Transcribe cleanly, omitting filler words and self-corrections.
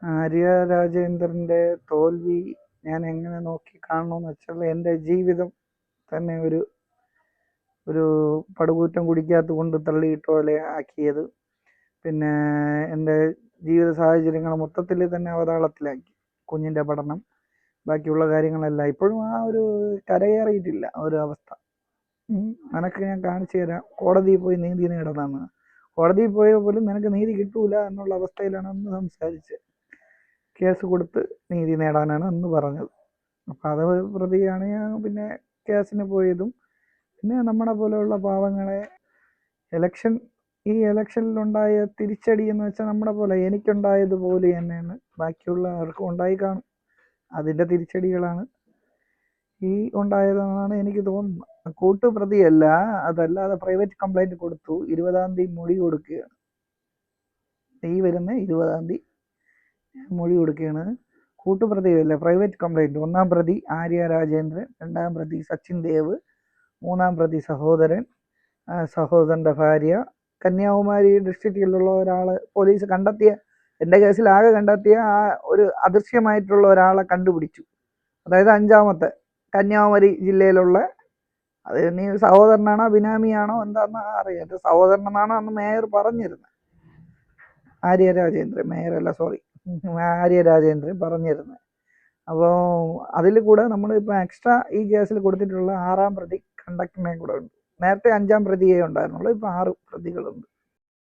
ആര്യ രാജേന്ദ്രൻ്റെ തോൽവി ഞാൻ എങ്ങനെ നോക്കി കാണണമെന്ന് വെച്ചാൽ, എൻ്റെ ജീവിതം തന്നെ ഒരു ഒരു പടുകൂറ്റൻ കുടിക്കകത്ത് കൊണ്ട് തള്ളിയിട്ട പോലെ ആക്കിയത്. പിന്നെ എൻ്റെ ജീവിത സാഹചര്യങ്ങൾ മൊത്തത്തിൽ തന്നെ അവതാളത്തിലാക്കി. കുഞ്ഞിൻ്റെ പഠനം, ബാക്കിയുള്ള കാര്യങ്ങളെല്ലാം ഇപ്പോഴും ആ ഒരു കരകയറിയിട്ടില്ല ആ ഒരു അവസ്ഥ. നിനക്ക് ഞാൻ കാണിച്ചു തരാം, കോടതിയിൽ പോയി നീതി നേടുന്നതാണ്. കോടതിയിൽ പോയാൽ പോലും നിനക്ക് നീതി കിട്ടൂല എന്നുള്ള അവസ്ഥയിലാണ് അന്ന് സംസാരിച്ചത്. കേസ് കൊടുത്ത് നീതി നേടാനാണ് അന്ന് പറഞ്ഞത്. അപ്പം അത് പ്രതിയാണ് ഞാൻ പിന്നെ കേസിന് പോയതും. പിന്നെ നമ്മളെ പോലെയുള്ള പാവങ്ങളെ എലക്ഷൻ ഈ എലക്ഷനിലുണ്ടായ തിരിച്ചടി എന്ന് വെച്ചാൽ നമ്മളെ പോലെ എനിക്കുണ്ടായതുപോലെ തന്നെയാണ് ബാക്കിയുള്ളവർക്കും ഉണ്ടായി കാണും. അതിൻ്റെ തിരിച്ചടികളാണ് ഈ ഉണ്ടായതെന്നാണ് എനിക്ക് തോന്നുന്നത്. കൂട്ടുപ്രതിയല്ല, അതല്ലാതെ പ്രൈവറ്റ് കംപ്ലൈൻറ്റ് കൊടുത്തു. 20-ാം തീയതി മൊഴി കൊടുക്കുകയാണ്. ഈ വരുന്ന 20-ാം തീയതി മൊഴി കൊടുക്കുകയാണ്. കൂട്ടുപ്രതിയല്ല, പ്രൈവറ്റ് കംപ്ലൈൻറ്റ്. 1-ാം പ്രതി ആര്യ രാജേന്ദ്രൻ, 2-ാം പ്രതി സച്ചിൻ ദേവ്, 3-ാം പ്രതി സഹോദരൻ, സഹോദരൻ്റെ ഭാര്യ. കന്യാകുമാരി ഡിസ്ട്രിക്റ്റിലുള്ള ഒരാൾ പോലീസ് കണ്ടെത്തിയ, എൻ്റെ കേസിൽ ആകെ കണ്ടെത്തിയ ആ ഒരു അദൃശ്യമായിട്ടുള്ള ഒരാളെ കണ്ടുപിടിച്ചു. അതായത് 5-ാമത്തെ കന്യാകുമാരി ജില്ലയിലുള്ള, അത് നീ സഹോദരനാണോ ബിനാമിയാണോ എന്താണെന്ന് അറിയാം. സഹോദരനെന്നാണ് അന്ന് മേയർ പറഞ്ഞിരുന്നത്. ആര്യ രാജേന്ദ്രൻ, മേയറല്ല സോറി, ആര്യ രാജേന്ദ്രൻ പറഞ്ഞിരുന്നത്. അപ്പോൾ അതിൽ കൂടെ നമ്മളിപ്പോൾ എക്സ്ട്രാ ഈ കേസിൽ കൊടുത്തിട്ടുള്ള 6-ാം പ്രതി കണ്ടക്ടറിനെ കൂടെ ഉണ്ട്. നേരത്തെ 5-ാം പ്രതിയേ ഉണ്ടായിരുന്നുള്ളൂ, ഇപ്പോൾ 6 പ്രതികളുണ്ട്.